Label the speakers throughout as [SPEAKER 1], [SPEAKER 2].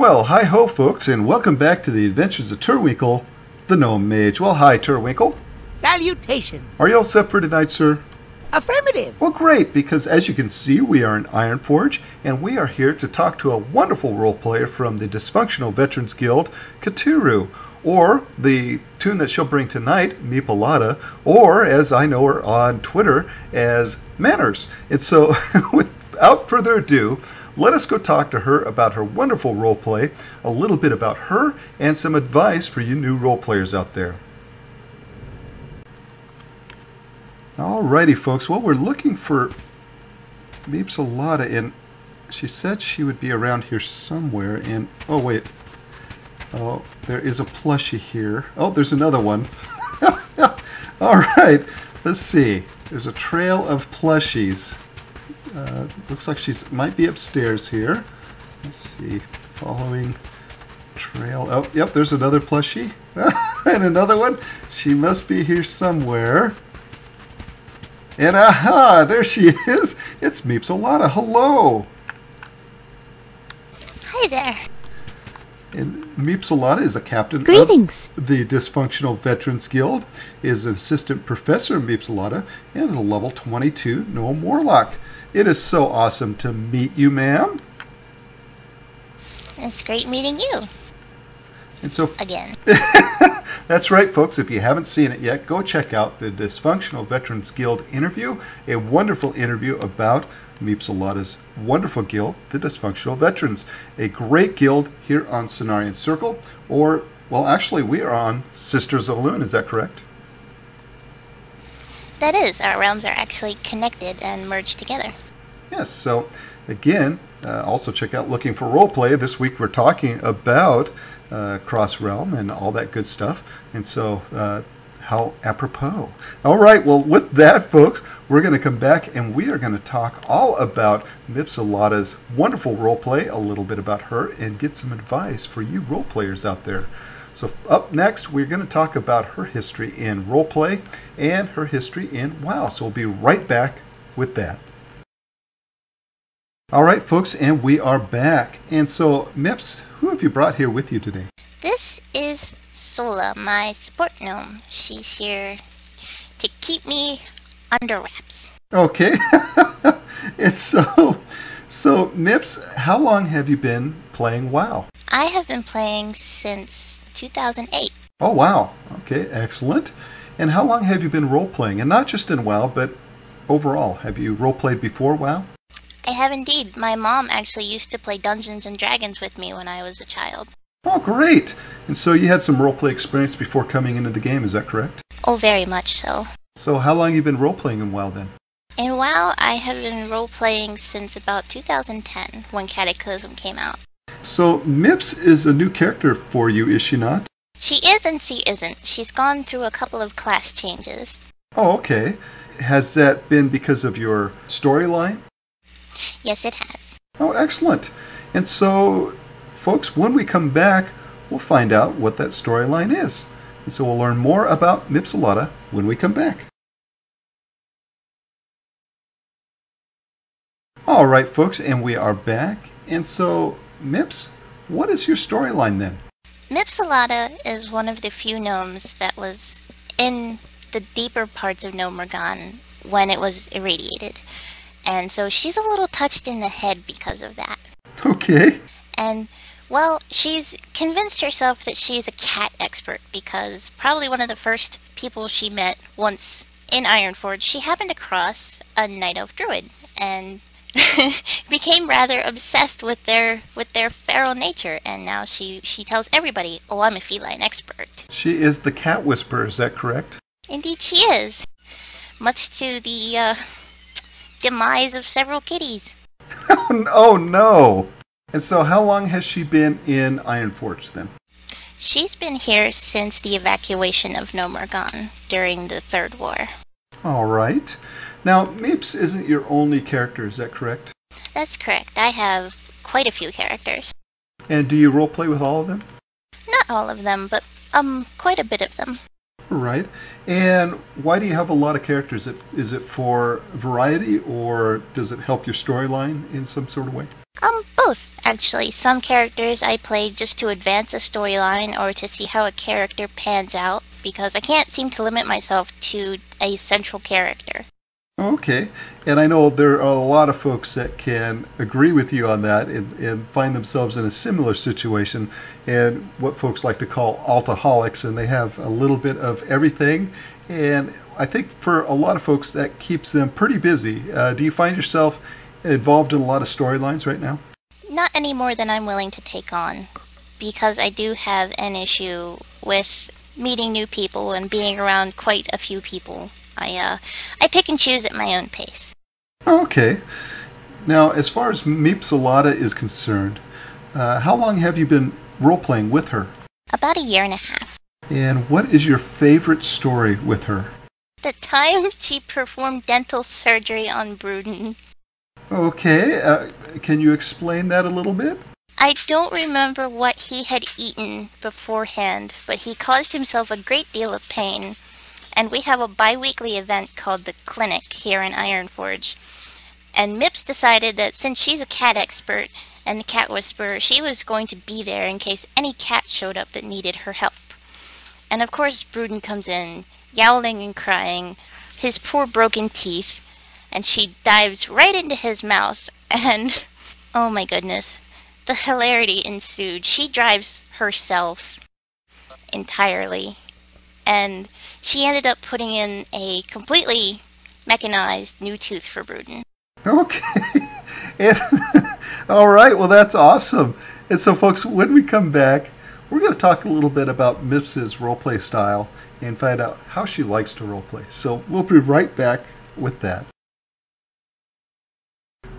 [SPEAKER 1] Well, hi-ho, folks, and welcome back to the adventures of Turwinkle, the Gnome Mage. Well, hi, Turwinkle.
[SPEAKER 2] Salutation.
[SPEAKER 1] Are you all set for tonight, sir?
[SPEAKER 2] Affirmative.
[SPEAKER 1] Well, great, because as you can see, we are in Ironforge, and we are here to talk to a wonderful role player from the Dysfunctional Veterans Guild, Cthulhu, or the tune that she'll bring tonight, Mipsolatta, or as I know her on Twitter as Manners. And so, without further ado, let us go talk to her about her wonderful role play, a little bit about her, and some advice for you new role players out there. Alrighty, folks. Well, we're looking for Mipsolatta, and she said she would be around here somewhere. And oh wait, oh, there is a plushie here. Oh, there's another one. All right, let's see. There's a trail of plushies. Looks like she might be upstairs here. Let's see. Following trail. Oh, yep, there's another plushie. And another one. She must be here somewhere. And aha, there she is. It's Mipsolatta. Hello.
[SPEAKER 3] Hi there.
[SPEAKER 1] And Mipsolatta is a captain
[SPEAKER 3] Greetings.
[SPEAKER 1] of the Dysfunctional Veterans Guild, is an assistant professor of Mipsolatta, and is a level 22 Gnome Warlock. It is so awesome to meet you, ma'am.
[SPEAKER 3] It's great meeting you.
[SPEAKER 1] And so,
[SPEAKER 3] again.
[SPEAKER 1] That's right, folks. If you haven't seen it yet, go check out the Dysfunctional Veterans Guild interview, a wonderful interview about Mipsolatta's wonderful guild, the Dysfunctional Veterans, a great guild here on Cenarian Circle, or, well, actually, we are on Sisters of Loon. Is that correct?
[SPEAKER 3] That is. Our realms are actually connected and merged together.
[SPEAKER 1] Yes. So, again, also check out Looking for Roleplay. This week we're talking about Cross Realm and all that good stuff. And so, how apropos. All right, well, with that, folks, we're going to come back and we are going to talk all about Mipsolatta's wonderful roleplay, a little bit about her, and get some advice for you role players out there. So up next, we're going to talk about her history in roleplay and her history in WoW. So we'll be right back with that. All right, folks, and we are back. And so, Mips, who have you brought here with you today?
[SPEAKER 3] This is Sola, my support gnome. She's here to keep me under wraps.
[SPEAKER 1] Okay. And so, Mips, how long have you been playing WoW?
[SPEAKER 3] I have been playing since 2008.
[SPEAKER 1] Oh, wow. Okay, excellent. And how long have you been role-playing? And not just in WoW, but overall. Have you role-played before WoW?
[SPEAKER 3] I have indeed. My mom actually used to play Dungeons and Dragons with me when I was a child.
[SPEAKER 1] Oh, great. And so you had some role-play experience before coming into the game, is that correct?
[SPEAKER 3] Oh, very much so.
[SPEAKER 1] So how long have you been role-playing in WoW then?
[SPEAKER 3] In WoW, I have been role-playing since about 2010, when Cataclysm came out.
[SPEAKER 1] So Mips is a new character for you, is she not?
[SPEAKER 3] She is and she isn't. She's gone through a couple of class changes.
[SPEAKER 1] Oh, okay. Has that been because of your storyline?
[SPEAKER 3] Yes, it has.
[SPEAKER 1] Oh, excellent. And so, folks, when we come back, we'll find out what that storyline is. And so we'll learn more about Mipsolatta when we come back. All right, folks, and we are back. And so, Mips, what is your storyline then?
[SPEAKER 3] Mipsolatta is one of the few gnomes that was in the deeper parts of Gnomergon when it was irradiated. And so she's a little touched in the head because of that.
[SPEAKER 1] Okay.
[SPEAKER 3] And, well, she's convinced herself that she's a cat expert because probably one of the first people she met once in Ironforge, she happened across a Night Elf Druid and became rather obsessed with their feral nature. And now she tells everybody, oh, I'm a feline expert.
[SPEAKER 1] She is the cat whisperer, is that correct?
[SPEAKER 3] Indeed she is. Much to the demise of several kitties.
[SPEAKER 1] Oh no! And so how long has she been in Ironforge then?
[SPEAKER 3] She's been here since the evacuation of Gnomergon during the Third War.
[SPEAKER 1] All right. Now, Mips isn't your only character, is that correct?
[SPEAKER 3] That's correct. I have quite a few characters.
[SPEAKER 1] And do you roleplay with all of them?
[SPEAKER 3] Not all of them, but quite a bit of them.
[SPEAKER 1] Right. And why do you have a lot of characters? Is it for variety, or does it help your storyline in some sort of way?
[SPEAKER 3] Both, actually. Some characters I play just to advance a storyline or to see how a character pans out, because I can't seem to limit myself to a central character.
[SPEAKER 1] Okay, and I know there are a lot of folks that can agree with you on that and find themselves in a similar situation, and what folks like to call altaholics, and they have a little bit of everything, and I think for a lot of folks that keeps them pretty busy. Do you find yourself involved in a lot of storylines right now?
[SPEAKER 3] Not any more than I'm willing to take on, because I do have an issue with meeting new people and being around quite a few people. I pick and choose at my own pace.
[SPEAKER 1] Okay. Now, as far as Mipsolatta is concerned, how long have you been role-playing with her?
[SPEAKER 3] About a year and a half.
[SPEAKER 1] And what is your favorite story with her?
[SPEAKER 3] The time she performed dental surgery on Bruden.
[SPEAKER 1] Okay, can you explain that a little bit?
[SPEAKER 3] I don't remember what he had eaten beforehand, but he caused himself a great deal of pain. And we have a bi-weekly event called the Clinic here in Ironforge. And Mips decided that since she's a cat expert and the cat whisperer, she was going to be there in case any cat showed up that needed her help. And of course Bruden comes in, yowling and crying, his poor broken teeth, and she dives right into his mouth, and oh my goodness, the hilarity ensued. She drives herself entirely. And she ended up putting in a completely mechanized new tooth for Bruden.
[SPEAKER 1] Okay. And, all right, well, that's awesome. And so, folks, when we come back, we're going to talk a little bit about Mips's roleplay style and find out how she likes to roleplay. So we'll be right back with that.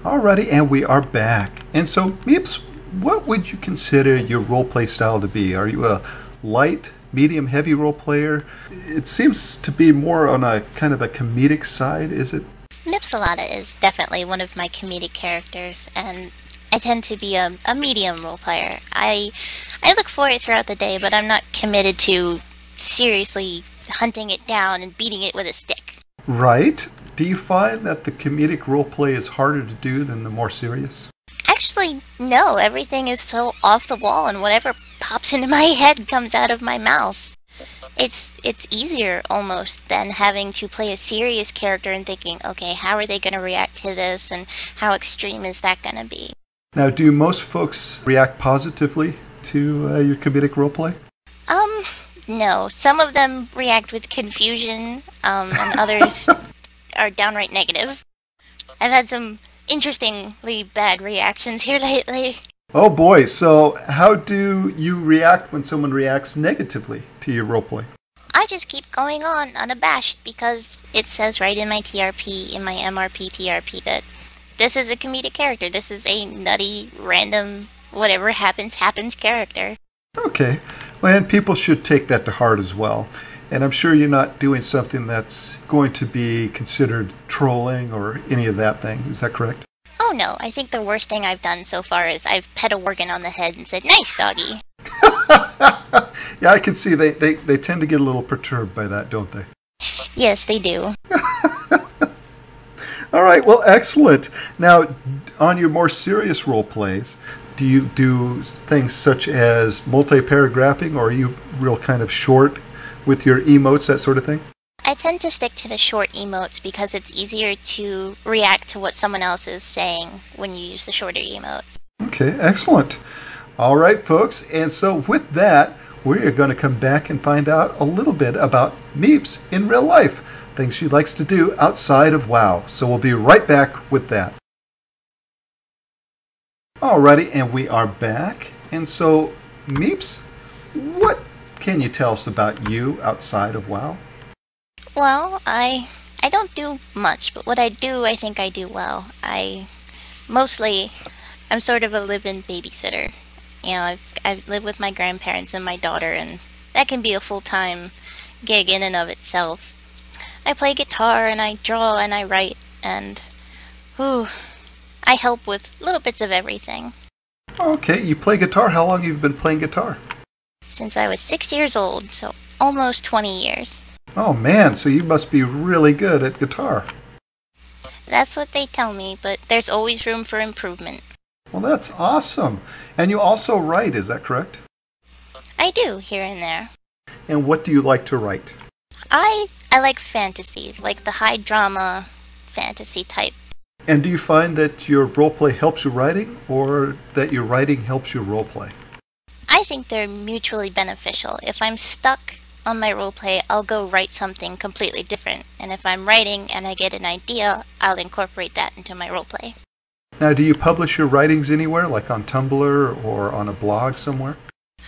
[SPEAKER 1] Alrighty, and we are back. And so, Mips, what would you consider your roleplay style to be? Are you a light, medium, heavy role player? It seems to be more on a kind of a comedic side, is it?
[SPEAKER 3] Mipsolatta is definitely one of my comedic characters, and I tend to be a medium role player. I look for it throughout the day, but I'm not committed to seriously hunting it down and beating it with a stick.
[SPEAKER 1] Right. Do you find that the comedic roleplay is harder to do than the more serious?
[SPEAKER 3] Actually, no. Everything is so off the wall, and whatever pops into my head comes out of my mouth. It's easier almost than having to play a serious character and thinking, okay, how are they going to react to this, and how extreme is that going to be?
[SPEAKER 1] Now, do most folks react positively to your comedic roleplay?
[SPEAKER 3] No. Some of them react with confusion, and others are downright negative. I've had some interestingly bad reactions here lately.
[SPEAKER 1] Oh boy, so how do you react when someone reacts negatively to your roleplay?
[SPEAKER 3] I just keep going on unabashed because it says right in my TRP, in my MRP TRP, that this is a comedic character. This is a nutty, random, whatever happens character.
[SPEAKER 1] Okay, well, and people should take that to heart as well. And I'm sure you're not doing something that's going to be considered trolling or any of that thing. Is that correct?
[SPEAKER 3] Oh no, I think the worst thing I've done so far is I've pet a Worgen on the head and said, "Nice doggy."
[SPEAKER 1] Yeah, I can see they tend to get a little perturbed by that, don't they?
[SPEAKER 3] Yes, they do.
[SPEAKER 1] All right, well, excellent. Now, on your more serious role plays, do you do things such as multi-paragraphing, or are you real kind of short with your emotes, that sort of thing?
[SPEAKER 3] I tend to stick to the short emotes because it's easier to react to what someone else is saying when you use the shorter emotes.
[SPEAKER 1] Okay, excellent. All right, folks, and so with that, we're going to come back and find out a little bit about Mips in real life, things she likes to do outside of WoW. So we'll be right back with that. Alrighty, and we are back. And so, Mips, what can you tell us about you outside of WoW?
[SPEAKER 3] Well, I don't do much, but what I do, I think I do well. I'm sort of a live-in babysitter. You know, I live with my grandparents and my daughter, and that can be a full-time gig in and of itself. I play guitar, and I draw, and I write, and I help with little bits of everything.
[SPEAKER 1] Okay, you play guitar. How long have you been playing guitar?
[SPEAKER 3] Since I was 6 years old, so almost 20 years.
[SPEAKER 1] Oh man, so you must be really good at guitar.
[SPEAKER 3] That's what they tell me, but there's always room for improvement.
[SPEAKER 1] Well, that's awesome. And you also write, is that correct?
[SPEAKER 3] I do, here and there.
[SPEAKER 1] And what do you like to write?
[SPEAKER 3] I like fantasy, like the high drama fantasy type.
[SPEAKER 1] And do you find that your roleplay helps your writing, or that your writing helps your roleplay?
[SPEAKER 3] I think they're mutually beneficial. If I'm stuck on my roleplay, I'll go write something completely different. And if I'm writing and I get an idea, I'll incorporate that into my roleplay.
[SPEAKER 1] Now, do you publish your writings anywhere, like on Tumblr or on a blog somewhere?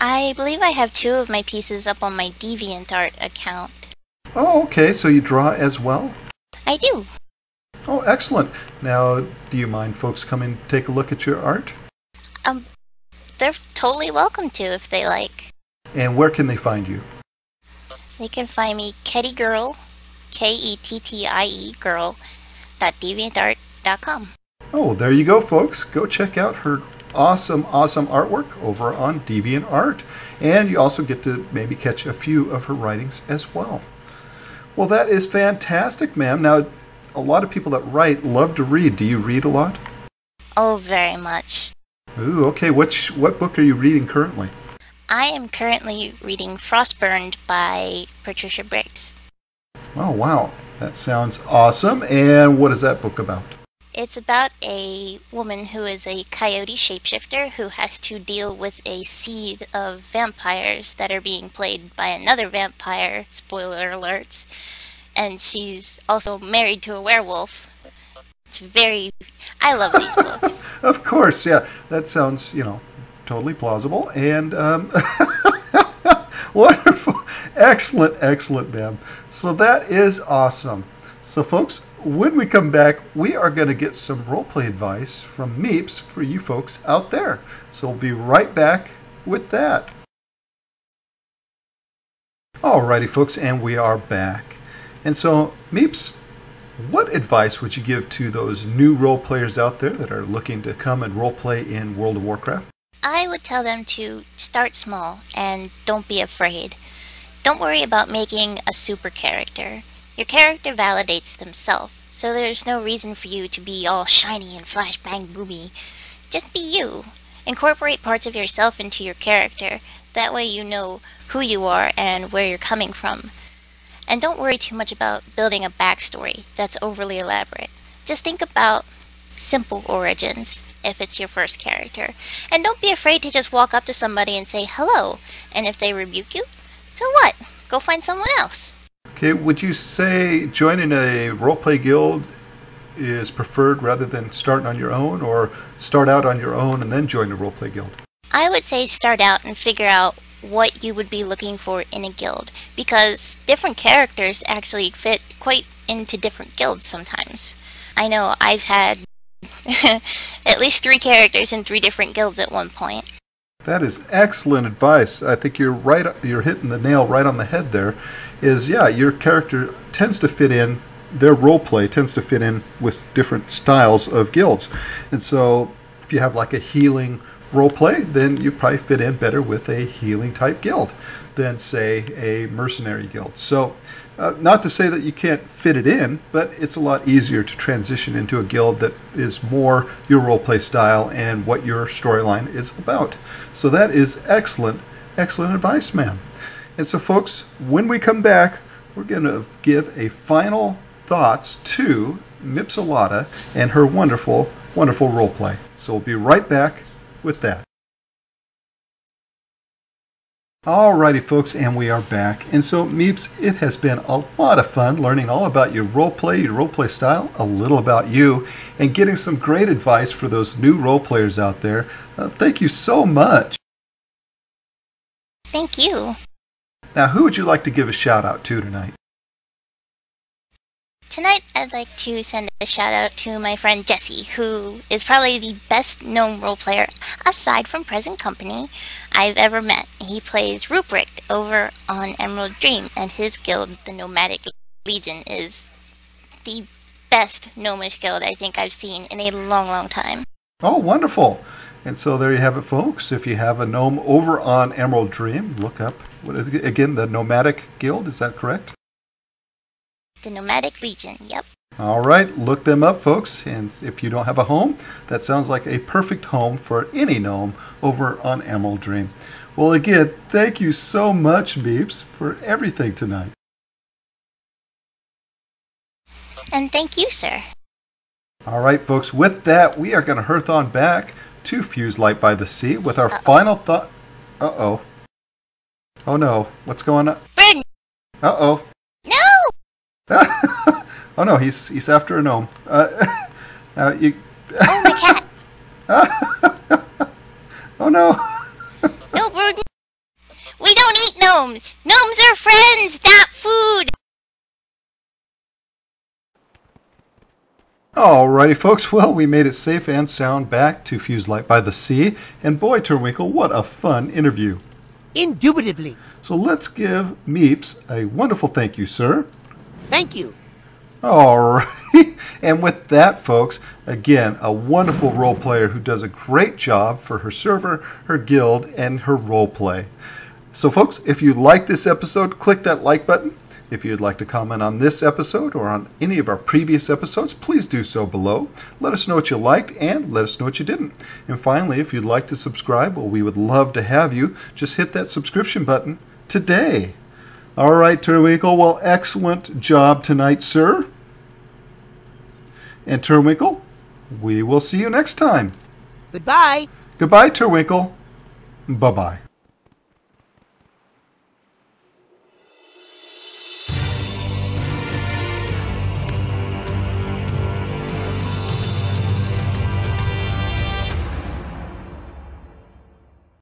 [SPEAKER 3] I believe I have 2 of my pieces up on my DeviantArt account.
[SPEAKER 1] Oh, okay. So you draw as well?
[SPEAKER 3] I do.
[SPEAKER 1] Oh, excellent. Now, do you mind folks coming to take a look at your art?
[SPEAKER 3] They're totally welcome to if they like.
[SPEAKER 1] And where can they find you?
[SPEAKER 3] They can find me kettygirl, Kettie girl.deviantart.com.
[SPEAKER 1] Oh, there you go, folks. Go check out her awesome artwork over on DeviantArt. And you also get to maybe catch a few of her writings as well. Well, that is fantastic, ma'am. Now, a lot of people that write love to read. Do you read a lot?
[SPEAKER 3] Oh, very much.
[SPEAKER 1] Ooh, okay. What book are you reading currently?
[SPEAKER 3] I am currently reading Frostburned by Patricia Briggs.
[SPEAKER 1] Oh, wow. That sounds awesome. And what is that book about?
[SPEAKER 3] It's about a woman who is a coyote shapeshifter who has to deal with a seed of vampires that are being played by another vampire, spoiler alerts, and she's also married to a werewolf. I love these books.
[SPEAKER 1] Of course, yeah. That sounds, totally plausible. And wonderful. Excellent, ma'am. So that is awesome. So, folks, when we come back, we are going to get some roleplay advice from Meeps for you folks out there. So we'll be right back with that. Alrighty, folks, and we are back. And so, Meeps, what advice would you give to those new role players out there that are looking to come and roleplay in World of Warcraft?
[SPEAKER 3] I would tell them to start small and don't be afraid. Don't worry about making a super character. Your character validates themselves, so there's no reason for you to be all shiny and flash bang boomy. Just be you. Incorporate parts of yourself into your character. That way you know who you are and where you're coming from. And don't worry too much about building a backstory that's overly elaborate. Just think about simple origins if it's your first character. And don't be afraid to just walk up to somebody and say hello. And if they rebuke you, so what? Go find someone else.
[SPEAKER 1] Okay, would you say joining a roleplay guild is preferred rather than starting on your own, or start out on your own and then join a roleplay guild?
[SPEAKER 3] I would say start out and figure out what you would be looking for in a guild, because different characters actually fit quite into different guilds sometimes. I know I've had at least 3 characters in 3 different guilds at one point.
[SPEAKER 1] That is excellent advice. I think you're right. You're hitting the nail right on the head there. Your character tends to fit in, their roleplay tends to fit in with different styles of guilds. And so if you have like a healing roleplay, then you probably fit in better with a healing type guild than, say, a mercenary guild. So not to say that you can't fit it in, but it's a lot easier to transition into a guild that is more your roleplay style and what your storyline is about. So that is excellent advice, ma'am. And so, folks, when we come back, we're going to give a final thoughts to Mipsolatta and her wonderful roleplay. So we'll be right back with that. Alrighty, folks, and we are back. And so, Meeps, it has been a lot of fun learning all about your roleplay style, a little about you, and getting some great advice for those new role players out there. Thank you so much.
[SPEAKER 3] Thank you.
[SPEAKER 1] Now, who would you like to give a shout out to tonight?
[SPEAKER 3] Tonight, I'd like to send a shout out to my friend Jesse, who is probably the best known role player, aside from present company, I've ever met. He plays Ruprecht over on Emerald Dream, and his guild, the Nomadic Legion, is the best gnomish guild I think I've seen in a long time.
[SPEAKER 1] Oh, wonderful. And so there you have it, folks. If you have a gnome over on Emerald Dream, look up, what is it again, the Nomadic Guild, is that correct?
[SPEAKER 3] The Nomadic Legion, yep.
[SPEAKER 1] All right, look them up, folks. And if you don't have a home, that sounds like a perfect home for any gnome over on Emerald Dream. Well, again, thank you so much, Meeps, for everything tonight.
[SPEAKER 3] And thank you, sir.
[SPEAKER 1] All right, folks, with that, we are going to hearth on back to Fuse Light by the Sea with our final thought. Uh-oh. Oh, no. What's going on?
[SPEAKER 3] Burn!
[SPEAKER 1] Uh-oh.
[SPEAKER 3] No!
[SPEAKER 1] Oh no, he's after a gnome. You.
[SPEAKER 3] Oh, my cat.
[SPEAKER 1] Oh no.
[SPEAKER 3] No, Burden. We don't eat gnomes. Gnomes are friends, not food.
[SPEAKER 1] Alrighty, folks. Well, we made it safe and sound back to Fuse Light by the Sea, and boy, Turwinkle, what a fun interview.
[SPEAKER 2] Indubitably.
[SPEAKER 1] So let's give Meeps a wonderful thank you, sir.
[SPEAKER 2] Thank you.
[SPEAKER 1] All right. And with that, folks, again, a wonderful role player who does a great job for her server, her guild, and her role play. So, folks, if you like this episode, click that like button. If you'd like to comment on this episode or on any of our previous episodes, please do so below. Let us know what you liked and let us know what you didn't. And finally, if you'd like to subscribe, well, we would love to have you. Just hit that subscription button today. All right, Turwinkle. Well, excellent job tonight, sir. And Turwinkle, we will see you next time.
[SPEAKER 2] Goodbye.
[SPEAKER 1] Goodbye, Turwinkle. Bye-bye.